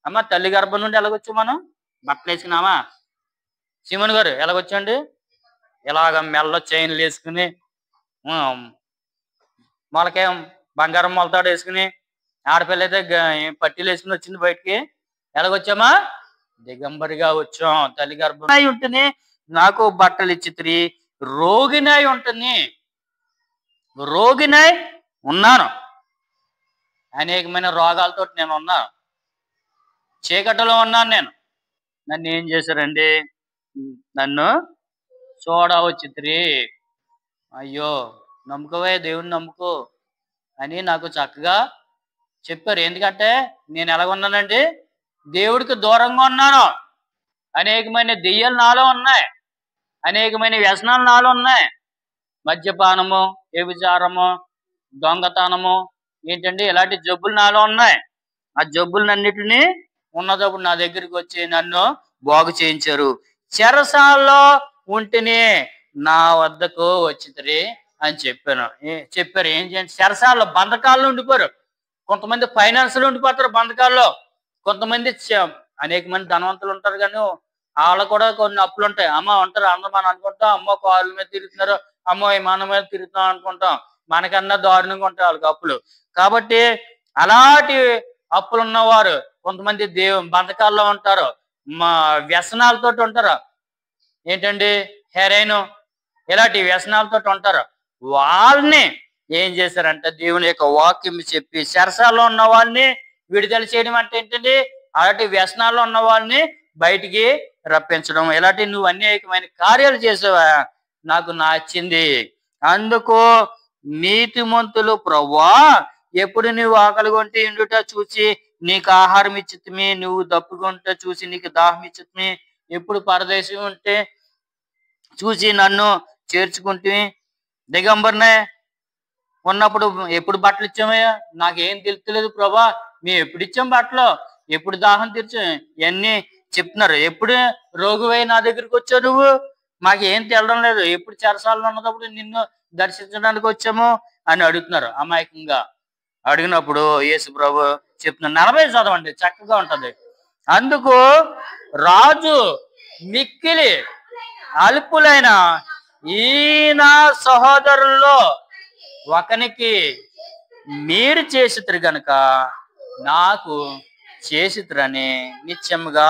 Speaker 1: అమ్మ తల్లి గర్భం నుండి ఎలాగొచ్చాం? మనం బట్టలు వేసుకున్నామా? సిమన్ గారు ఎలాగొచ్చండి? ఇలాగ మెల్ల చైన్లు వేసుకుని మొలకేం బంగారం మొలతాడు వేసుకుని, ఆడపిల్ల అయితే పట్టీలు వేసుకుని వచ్చింది బయటికి. ఎలాగొచ్చామా? దిగంబరిగా వచ్చాం. తల్లి గర్భం ఉంటుంది. నాకు బట్టలు ఇచ్చితిరి, రోగినై ఉంటుంది, రోగినై ఉన్నాను. అనేకమైన రోగాలతో నేను ఉన్నాను, చీకటిలో ఉన్నాను నేను. నన్ను ఏం చేశారండి? నన్ను చూడవచ్చితిరి. అయ్యో నమ్ముకోవే, దేవుని నమ్ముకో అని నాకు చక్కగా చెప్పారు. ఎందుకంటే నేను ఎలాగున్నానండి? దేవుడికి దూరంగా ఉన్నాను. అనేకమైన దెయ్యాలు నాలో ఉన్నాయి, అనేకమైన వ్యసనాలు నాలో ఉన్నాయి. మద్యపానము, వ్యభిచారము, దొంగతనము ఏంటండి ఇలాంటి జబ్బులు నాలో ఉన్నాయి. ఆ జబ్బులన్నిటినీ ఉన్నదప్పుడు నా దగ్గరికి వచ్చి నన్ను బాగు చేయించారు. చెరసాల్లో ఉంటేనే నా వద్దకు వచ్చితిరి అని చెప్పారు. ఏం చేయండి? చెరసాల్లో బంధకాల్లో ఉండిపోయారు. కొంతమంది ఫైనాన్స్లో ఉండిపోతారు బంధకాల్లో. కొంతమంది అనేక మంది ధనవంతులు ఉంటారు, కానీ వాళ్ళు కూడా కొన్ని అప్పులు ఉంటాయి. అమ్మ ఉంటారు. అందరూ మనం అనుకుంటాం అమ్మో కాళ్ళ మీద తిరుగుతున్నారు, అమ్మో విమానం మీద తిరుగుతాం అనుకుంటాం. మనకన్నా దారుణంగా ఉంటాయి వాళ్ళకి అప్పులు. కాబట్టి అలాంటి అప్పులు ఉన్నవారు కొంతమంది బంధకాల్లో ఉంటారు, వ్యసనాలతో ఉంటారు. ఏంటండి? హెరైన్ ఇలాంటి వ్యసనాలతో ఉంటారు. వాళ్ళని ఏం చేశారంటే దేవుని యొక్క వాక్యం చెప్పి చెరసాల్లో ఉన్న వాళ్ళని విడుదల చేయడం అంటే ఏంటండి? అలాంటి వ్యసనాల్లో ఉన్న వాళ్ళని బయటికి రప్పించడం. ఇలాంటి నువ్వు అనేకమైన కార్యాలు చేసావా, నాకు నచ్చింది. అందుకు నీతిమంతులు ప్రభువా, ఎప్పుడు నువ్వు ఆకలి కొంటే ఇండుట చూసి నీకు ఆహారం ఇచ్చితిమి, నువ్వు దప్పుకుంటే చూసి నీకు దాహం ఇచ్చితిమి, ఎప్పుడు పరదేశం ఉంటే చూసి నన్ను చేర్చుకుంటే, దిగంబరనే ఉన్నప్పుడు ఎప్పుడు బట్టలు ఇచ్చామయ్యా? నాకేం తెలుస్తలేదు ప్రభా, మేము ఎప్పుడు ఇచ్చాం బట్టలు, ఎప్పుడు దాహం తీర్చాం, ఇవన్నీ చెప్తున్నారు. ఎప్పుడు రోగువై నా దగ్గరికి వచ్చావు నువ్వు? మాకేం తెలడం లేదు. ఎప్పుడు చెరసాలలో ఉన్నప్పుడు నిన్ను దర్శించడానికి వచ్చాము అని అడుగుతున్నారు అమాయకంగా. అడిగినప్పుడు యేసు ప్రభు చెప్తున్నారు, 40 చదవండి, చక్కగా ఉంటది. అందుకు రాజు మిక్కిలి అల్పులైన ఈయన సహోదరుల్లో ఒకనికి మీరు చేసితురు గనుక నాకు చేసితురని నిత్యముగా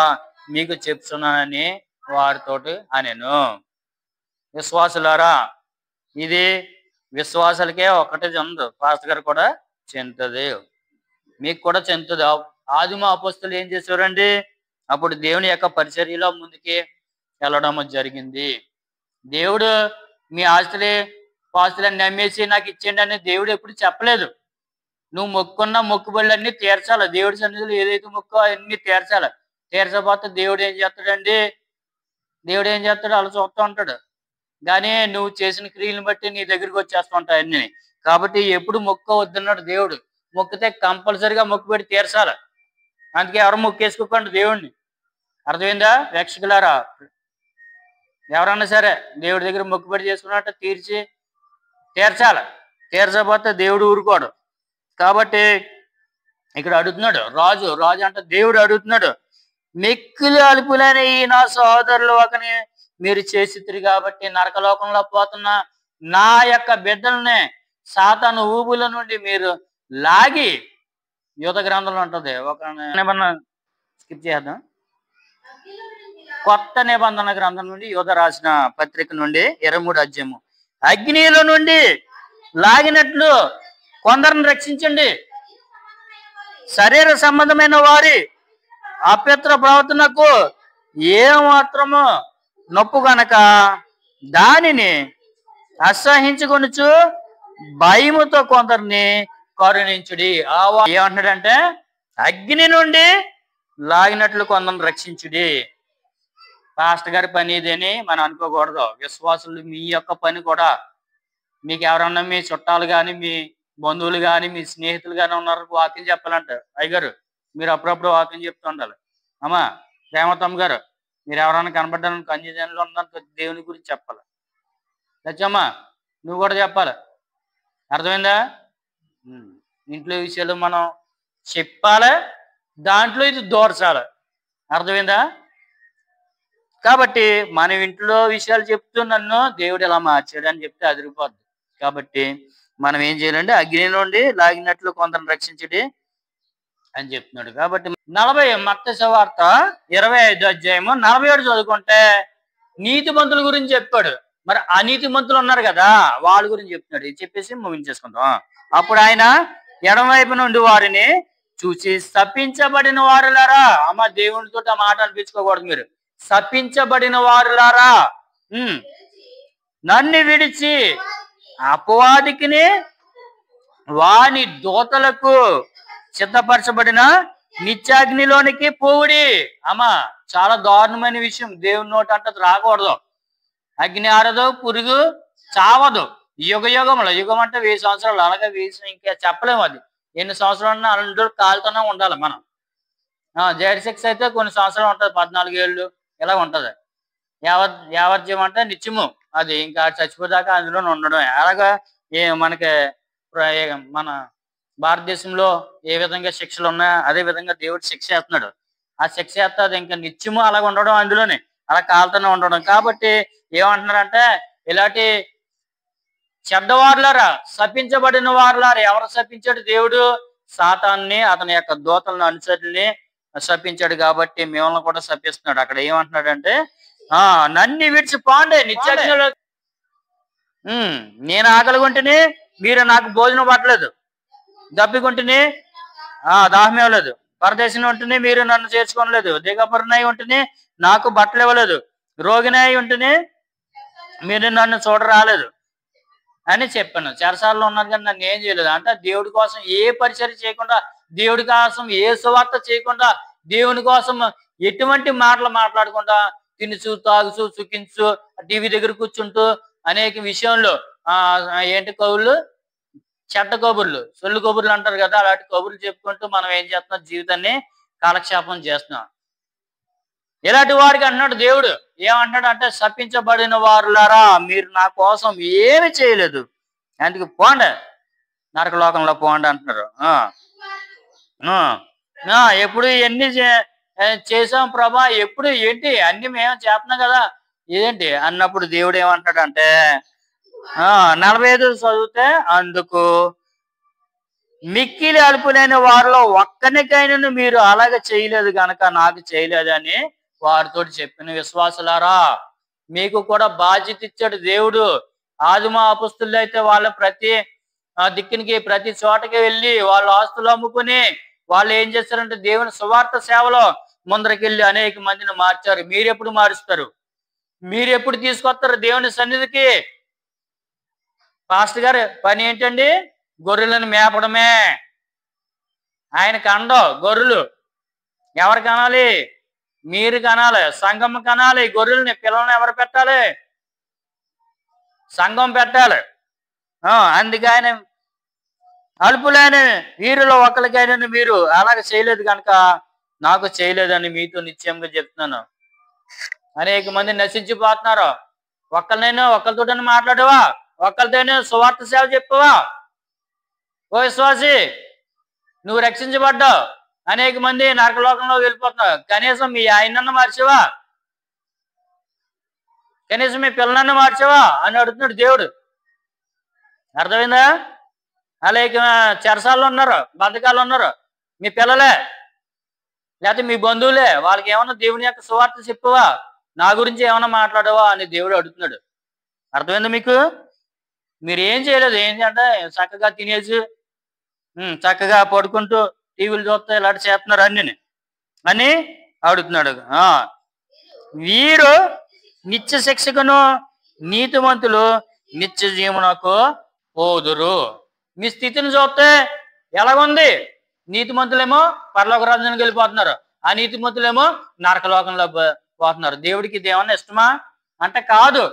Speaker 1: మీకు చెప్తున్నానని వారితోటి అనెను. విశ్వాసులారా, ఇది విశ్వాసాలకే ఒకటే చెందు, పాస్టర్ గారు కూడా చెందుతుంది, మీకు కూడా చెందుతుంది. ఆదిమ అపోస్తులు ఏం చేశారండి? అప్పుడు దేవుని యొక్క పరిచర్యలో ముందుకి వెళ్ళడం జరిగింది. దేవుడు మీ ఆస్తులే పాస్తులని నమ్మేసి నాకు ఇచ్చేయండి అని దేవుడు ఎప్పుడు చెప్పలేదు. నువ్వు మొక్కున్న మొక్కుబడులన్నీ తీర్చాలి. దేవుడి సన్నిధిలో ఏదైతే మొక్కో అవన్నీ తీర్చాలి. తీర్చకపోతే దేవుడు ఏం చేస్తాడండి? దేవుడు ఏం చేస్తాడు? అలా చూస్తూ ఉంటాడు. కానీ నువ్వు చేసిన క్రియలను బట్టి నీ దగ్గరికి వచ్చేస్తూ ఉంటాయి అన్ని. కాబట్టి ఎప్పుడు మొక్కవద్దన్నాడు దేవుడు. మొక్కితే కంపల్సరిగా మొక్కుబడి తీర్చాలి. అందుకే ఎవరు మొక్కేసుకోకండి దేవుణ్ణి. అర్థమైందా రక్షకులారా? ఎవరన్నా సరే దేవుడి దగ్గర మొక్కుబడి చేసుకున్నట్టు తీర్చాలి. తీర్చకపోతే దేవుడు ఊరుకోడు. కాబట్టి ఇక్కడ అడుగుతున్నాడు రాజు అంటే దేవుడు అడుగుతున్నాడు, మిక్కిలి అల్పులైన ఈ నా సహోదరులు ఒకని మీరు చేసిద్దురు కాబట్టి నరకలోకంలో పోతున్న నా యొక్క బిడ్డల్ని సాతాను ఊబుల నుండి మీరు లాగి, యూద గ్రంథంలో ఉంటది ఒక నిబంధన, స్కిప్ చేద్దాం. కొత్త నిబంధన గ్రంథం నుండి యూద రాసిన పత్రిక నుండి 23 అధ్యాయము. అగ్నిలో నుండి లాగినట్లు కొందరిని రక్షించండి. శరీర సంబంధమైన వారి అపవిత్ర ప్రవర్తనకు ఏ మాత్రము నొప్పు గనక దానిని అసహించుకొనుచు భయముతో కొందరిని కరుణించుడి. ఏమంటున్నాడంటే అగ్ని నుండి లాగినట్లు కొందరిని రక్షించుడి. పాస్టర్ గారి పని ఇదని మనం అనుకోకూడదు. విశ్వాసులు మీ యొక్క పని కూడా, మీకు ఎవరన్నా మీ చుట్టాలు కానీ మీ బంధువులు కానీ మీ స్నేహితులు కానీ ఉన్నారు, వాక్యం చెప్పాలంట. అయ్యగారు మీరు అప్పుడప్పుడు వాక్యం చెప్తూ ఉండాలి. అమ్మా ప్రేమతమ్మ గారు మీరు ఎవరైనా కనబడ్డానికి కన్యజనులు ఉన్నంత దేవుని గురించి చెప్పాలి. తెచ్చమ్మా నువ్వు కూడా చెప్పాలి. అర్థమైందా? ఇంట్లో విషయాలు మనం చెప్పాలి, దాంట్లో ఇది దూర్చాలి. అర్థమైందా? కాబట్టి మనం ఇంట్లో విషయాలు చెప్తూ నన్ను దేవుడు ఇలా మార్చాడు అని చెప్తే అదిరిపోద్ది. కాబట్టి మనం ఏం చేయాలంటే అగ్ని నుండి లాగినట్లు కొందరిని రక్షించడి అని చెప్తున్నాడు. కాబట్టి 40 మత్తయి సువార్త 25 అధ్యాయము 47 చదువుకుంటే నీతిమంతుల గురించి చెప్పాడు. మరి అనీతిమంతులు ఉన్నారు కదా, వాళ్ళ గురించి చెప్తున్నాడు. ఇది చెప్పేసి ముగించేసుకుంటాం. అప్పుడు ఆయన ఎడమవైపు నుండి వారిని చూసి శపించబడిన వారులారా, అమ్మ దేవునితో ఆ మాట అనిపించుకోకూడదు మీరు. శపించబడిన వారులారా, నన్ను విడిచి అపవాదికిని వాని దూతలకు సిద్ధపరచబడిన నిత్యాగ్నిలోనికి పోవుడి. అమ్మా చాలా దారుణమైన విషయం. దేవుని నోట అంటది రాకూడదు. అగ్ని ఆరదు, పురుగు చావదు. యుగములు, యుగం అంటే 1000 సంవత్సరాలు. అలాగే 1000 ఇంకా చెప్పలేము. అది ఎన్ని సంవత్సరాలు అందరూ కాలుతూనే ఉండాలి మనం. జైడ్6 అయితే కొన్ని సంవత్సరాలు ఉంటుంది, 14 ఏళ్ళు ఇలా ఉంటది. యావజ్యం అంటే నిత్యము, అది ఇంకా చచ్చిపోదాకా అందులోనే ఉండడం. అలాగా మనకి మన భారతదేశంలో ఏ విధంగా శిక్షలు ఉన్నాయో అదే విధంగా దేవుడు శిక్ష చేస్తున్నాడు. ఆ శిక్ష చేస్తే అది ఇంకా నిత్యము అలాగ ఉండడం, అందులోనే అలా కాలుతూనే ఉండడం. కాబట్టి ఏమంటున్నారంటే ఇలాంటి చెడ్డవారులారా, శపించబడిన వారులారా. ఎవరు శపించాడు? దేవుడు సాతాన్ని అతని యొక్క దూతలను అనుచరుల్ని శపించాడు. కాబట్టి మిమ్మల్ని కూడా శపిస్తున్నాడు. అక్కడ ఏమంటున్నాడంటే నన్ను విడిచి పాండే నిత్యాగ్నిలో. నేను ఆకలిగొంటిని మీరు నాకు భోజనం పట్టలేదు, దప్పికొంటిని దాహం ఇవ్వలేదు, పరదేశం ఉంటేనే మీరు నన్ను చేర్చుకోనలేదు, దిగపరినై ఉంటేనే నాకు బట్టలు ఇవ్వలేదు, రోగినై ఉంటేనే మీరు నన్ను చూడరాలేదు అని చెప్పాను. చెరసాలలో ఉన్నారు కానీ నన్ను ఏం చేయలేదు. అంటే దేవుడి కోసం ఏ పరిచర్య చేయకుండా, దేవుడి కోసం ఏ సువార్త చేయకుండా, దేవుని కోసం ఎటువంటి మాటలు మాట్లాడకుండా, తినుచు తాగుచు సుఖించు టీవీ దగ్గర కూర్చుంటూ అనేక విషయంలో ఏంటి కబుర్లు, చెడ్డ కబుర్లు, సొల్లు కబుర్లు అంటారు కదా, అలాంటి కబుర్లు చెప్పుకుంటూ మనం ఏం చేస్తున్నాం? జీవితాన్ని కాలక్షేపం చేస్తున్నాం. ఇలాంటి వారికి అంటున్నాడు దేవుడు. ఏమంటున్నాడు అంటే శపించబడిన వారులారా, మీరు నా కోసం ఏమి చేయలేదు, అందుకు పోండి, నరక లోకంలో పోండి అంటున్నారు. ఎప్పుడు ఎన్ని చేసాం ప్రభా, ఎప్పుడు ఏంటి అన్ని మేము చేస్తున్నాం కదా ఏంటి అన్నప్పుడు దేవుడు ఏమంటాడంటే 45 చదివితే, అందుకు మిక్కిలి అల్పులైన వారిలో ఒక్కనికైనా మీరు అలాగే చేయలేదు గనక నాకు చేయలేదని వారితో చెప్పిన విశ్వాసులారా, మీకు కూడా బాధ్యత ఇచ్చాడు దేవుడు. ఆదిమ అపొస్తలులు అయితే వాళ్ళ ప్రతి దిక్కునికి ప్రతి చోటకి వెళ్ళి వాళ్ళ ఆస్తులు అమ్ముకుని వాళ్ళు ఏం చేస్తారంటే దేవుని సువార్త సేవలో ముందరకెళ్ళి అనేక మందిని మార్చారు. మీరెప్పుడు మారుస్తారు? మీరెప్పుడు తీసుకొస్తారు దేవుని సన్నిధికి? పాస్టర్ గారు పని ఏంటండి? గొర్రెలను మేపడమే. ఆయన కండో గొర్రెలు ఎవరు కనాలి? మీరు కనాలి. సంఘం కనాలి. గొర్రెల్ని పిల్లల్ని ఎవరు పెట్టాలి? సంఘం పెట్టాలి. అందుకే ఆయన అల్పులైన వీరిలో ఒకరికైనా మీరు అలాగ చేయలేదు కనుక నాకు చేయలేదని మీతో నిశ్చయంగా చెప్తున్నాను. అనేక మంది నశించిపోతున్నారు. ఒకరితోనే మాట్లాడవా? ఒకరితోనే సువార్త సేవ చెప్పవా? ఓ విశ్వాసి, నువ్వు రక్షించబడ్డావు. అనేక మంది నరకలోకంలో వెళ్ళిపోతున్నావు. కనీసం మీ ఆయనన్న మార్చావా? కనీసం మీ పిల్లలన్న మార్చావా అని అడుగుతున్నాడు దేవుడు. అర్థమైందా? అలాగే చెరసాల్లో ఉన్నారు, బద్ధకాలు ఉన్నారు, మీ పిల్లలే లేకపోతే మీ బంధువులే. వాళ్ళకి ఏమన్నా దేవుని యొక్క సువార్త చెప్పవా? నా గురించి ఏమన్నా మాట్లాడవా అని దేవుడు అడుగుతున్నాడు. అర్థమైందా మీకు? మీరు ఏం చేయలేదు. ఏంటంటే చక్కగా తినేసి చక్కగా పడుకుంటూ టీవీలు చూస్తే ఇలాంటి చేస్తున్నారు అని అడుగుతున్నాడు. వీరు నిత్య శిక్షకును, నీతిమంతులు నిత్య జీవనకు పోదురు. మీ స్థితిని చూస్తే ఎలాగుంది? నీతిమంతులేమో పరలోక రాజ్యానికి వెళ్ళిపోతున్నారు, ఆ నీతిమంతులేమో నరకలోకంలో పోతున్నారు. దేవుడికి ఇది ఏమన్నా ఇష్టమా అంటే కాదు,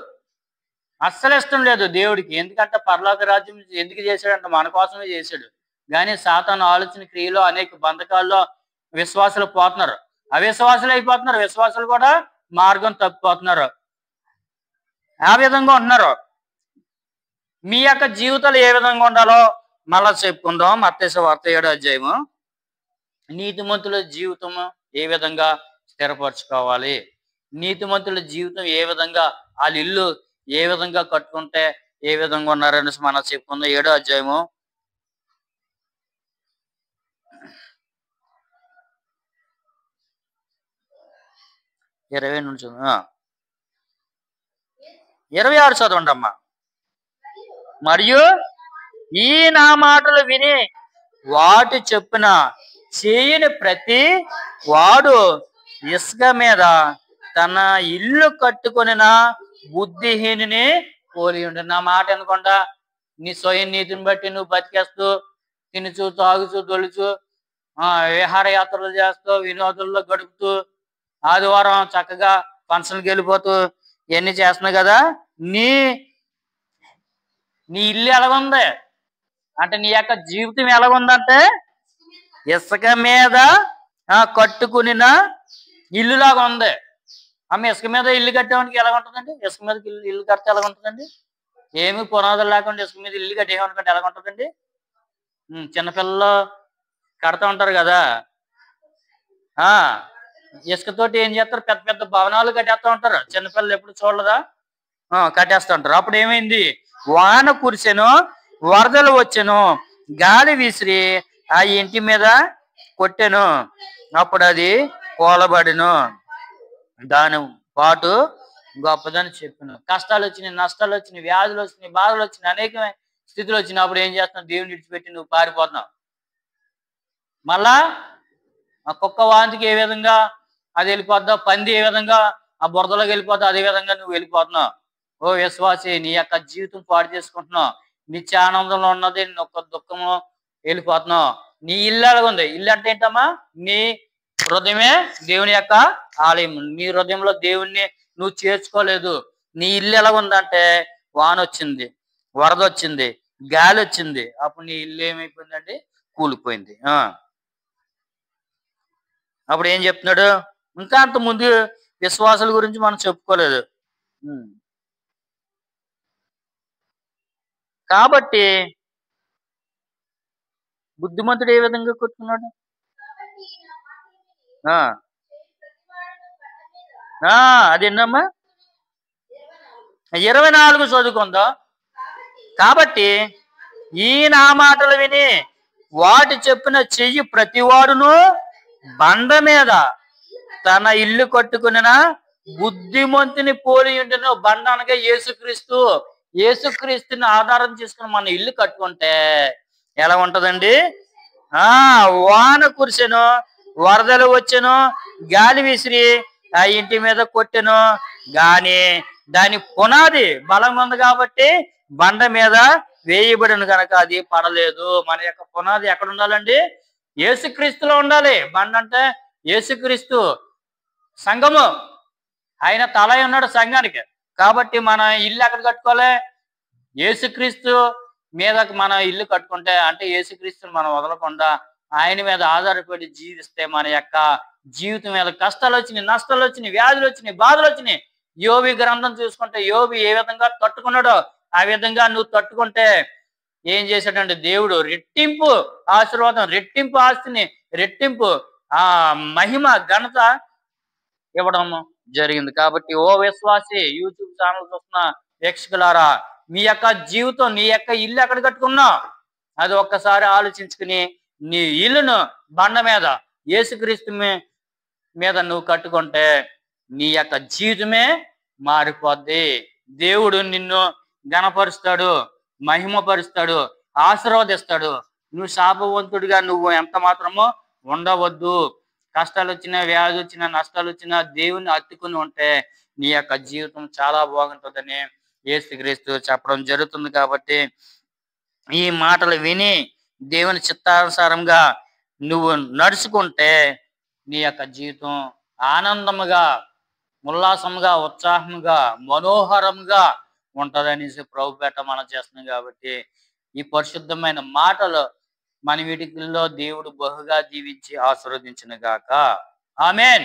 Speaker 1: అస్సలు ఇష్టం లేదు దేవుడికి. ఎందుకంటే పరలోక రాజ్యం ఎందుకు చేశాడంటే మన కోసమే చేశాడు. కానీ సాతాను ఆలోచన క్రియలో అనేక బంధకాల్లో విశ్వాసులు పోతున్నారు, అవిశ్వాసులు అయిపోతున్నారు. విశ్వాసులు కూడా మార్గం తప్పిపోతున్నారు. ఆ విధంగా ఉంటున్నారు. మీ యొక్క జీవితాలు ఏ విధంగా ఉండాలో మళ్ళా చెప్పుకుందాం. మత్తయి సువార్త 7వ అధ్యాయము. నీతిమంతుల జీవితము ఏ విధంగా స్థిరపరచుకోవాలి, నీతిమంతుల జీవితం ఏ విధంగా, వాళ్ళ ఇల్లు ఏ విధంగా కట్టుకుంటే ఏ విధంగా ఉన్నారని మనం చెప్పుకుందాం. 7వ అధ్యాయము 20 నుంచి 26 చదవండి అమ్మా. మరియు ఈ నా మాటలు విని వాటి చెప్పున చేయని ప్రతి వాడు ఇసుక మీద తన ఇల్లు కట్టుకొనిన బుద్ధిహీనుని పోలి ఉండు. నా మాట అనుకుంటా నీ స్వయం నీతిని బట్టి నువ్వు బతికేస్తూ తినుచు తాగుచు దొలుచు విహారయాత్రలు చేస్తూ వినోదుల్లో గడుపుతూ ఆదివారం చక్కగా ఫంక్షన్కి వెళ్ళిపోతూ ఇవన్నీ చేస్తున్నావు కదా. నీ ఇల్లు ఎలాగుంది అంటే, నీ యొక్క జీవితం ఎలాగుందంటే ఇసుక మీద కట్టుకునిన ఇల్లులాగా ఉంది. ఇసుక మీద ఇల్లు కట్టేవానికి ఎలా ఉంటుందండి? ఇసుక మీద ఇల్లు కడితే ఎలా ఉంటుందండి? ఏమి పునాదులు లేకుండా ఇసుక మీద ఇల్లు కట్టేవానికంటే ఎలా ఉంటుందండి? చిన్నపిల్లలు కడతా ఉంటారు కదా, ఇసుకతోటి ఏం చేస్తారు? పెద్ద పెద్ద భవనాలు కట్టేస్తూ ఉంటారు. చిన్నపిల్లలు ఎప్పుడు చూడలేదా? కట్టేస్తూ ఉంటారు. అప్పుడు ఏమైంది? వాన కురిసెను, వరదలు వచ్చెను, గాలి విసిరి ఆ ఇంటి మీద కొట్టెను, అప్పుడు అది కూలబడిను, దాని పాటు గొప్పదని చెప్పాను. కష్టాలు వచ్చినాయి, నష్టాలు వచ్చినాయి, వ్యాధులు వచ్చినాయి, బాధలు వచ్చినాయి, అనేక స్థితులు వచ్చినప్పుడు ఏం చేస్తున్నావు? దేవుని విడిచిపెట్టి నువ్వు పారిపోతున్నావు. మళ్ళా ఆ కుక్క వాంతికి ఏ విధంగా అది వెళ్ళిపోద్దావు, పంది ఏ విధంగా ఆ బురదలోకి వెళ్ళిపోతావు, అదే విధంగా నువ్వు వెళ్ళిపోతున్నావు. ఓ విశ్వాసి, నీ యొక్క జీవితం పాడు చేసుకుంటున్నావు. నిత్య ఆనందంలో ఉన్నది ఒక దుఃఖము వెళ్ళిపోతున్నావు. నీ ఇల్లు ఎలాగ ఉంది? ఇల్లు అంటే ఏంటమ్మా? నీ హృదయమే దేవుని యొక్క ఆలయం. నీ హృదయంలో దేవుణ్ణి నువ్వు చేర్చుకోలేదు. నీ ఇల్లు ఎలా ఉందంటే, వాన వచ్చింది, వరద వచ్చింది, గాలి వచ్చింది, అప్పుడు నీ ఇల్లు ఏమైపోయిందండి? కూలిపోయింది. అప్పుడు ఏం చెప్తున్నాడు? ఇంకా అంత ముందు విశ్వాసాల గురించి మనం చెప్పుకోలేదు. కాబట్టి బుద్ధిమంతుడు ఏ విధంగా కూర్చున్నాడు? అదేనమ్మా 24 చదువుకుందాం. కాబట్టి ఈ నా మాటలు విని వాటి చెప్పిన చెయ్యి ప్రతివాడును బండ మీద తన ఇల్లు కట్టుకున్న బుద్ధిమంతుని పోలి ఉంటున్న. బండ అనగా యేసుక్రీస్తు. యేసుక్రీస్తుని ఆధారం చేసుకుని మన ఇల్లు కట్టుకుంటే ఎలా ఉంటదండి? వాన కురిసెను, వరదలు వచ్చెను, గాలి విసిరి ఆ ఇంటి మీద కొట్టెను, గాని దాని పునాది బలంగా ఉంది కాబట్టి బండ మీద వేయబడిన కనుక అది పడలేదు. మన యొక్క పునాది ఎక్కడ ఉండాలండి? యేసుక్రీస్తులో ఉండాలి. బండ అంటే యేసుక్రీస్తు, సంఘము. ఆయన తల అయి ఉన్నాడు సంఘానికి. కాబట్టి మన ఇల్లు ఎక్కడ కట్టుకోవాలి? యేసుక్రీస్తు మీద మన ఇల్లు కట్టుకుంటే, అంటే యేసుక్రీస్తుని మనం వదలకుండా ఆయన మీద ఆధారపడి జీవిస్తే మన యొక్క జీవితం మీద కష్టాలు వచ్చినాయి, నష్టాలు వచ్చినాయి, వ్యాధులు వచ్చినాయి, బాధలు వచ్చినాయి. యోబు గ్రంథం చూసుకుంటే యోబు ఏ విధంగా తట్టుకున్నాడో ఆ విధంగా నువ్వు తట్టుకుంటే ఏం చేశాడంటే దేవుడు రెట్టింపు ఆశీర్వాదం, రెట్టింపు ఆస్తిని, రెట్టింపు ఆ మహిమ, ఘనత ఇవ్వడం జరిగింది. కాబట్టి ఓ విశ్వాసి, యూట్యూబ్ ఛానల్ చూస్తున్న వీక్షకులారా, మీ యొక్క జీవితం, నీ యొక్క ఇల్లు ఎక్కడ కట్టుకున్నావు అది ఒక్కసారి ఆలోచించుకుని నీ ఇల్లును బండ మీద, యేసుక్రీస్తు మీద నువ్వు కట్టుకుంటే నీ యొక్క జీవితమే మారిపోద్ది. దేవుడు నిన్ను ఘనపరుస్తాడు, మహిమపరుస్తాడు, ఆశీర్వదిస్తాడు. నువ్వు శాపవంతుడిగా నువ్వు ఎంత మాత్రమో ఉండవద్దు. కష్టాలు వచ్చినా, వ్యాధి వచ్చినా, నష్టాలు వచ్చినా దేవుని హత్తుకుని ఉంటే నీ యొక్క జీవితం చాలా బాగుంటుందని యేసుక్రీస్తు చెప్పడం జరుగుతుంది. కాబట్టి ఈ మాటలు విని దేవుని చిత్తానుసారంగా నువ్వు నడుచుకుంటే నీ యొక్క జీవితం ఆనందముగా, ఉల్లాసముగా, ఉత్సాహముగా, మనోహరంగా ఉంటుందనేసి ప్రభుపేట మనం చేస్తున్నాం. కాబట్టి ఈ పరిశుద్ధమైన మాటలు మన వీటిలో దేవుడు బహుగా దీవించి ఆశీర్వదించును గాక. ఆమేన్.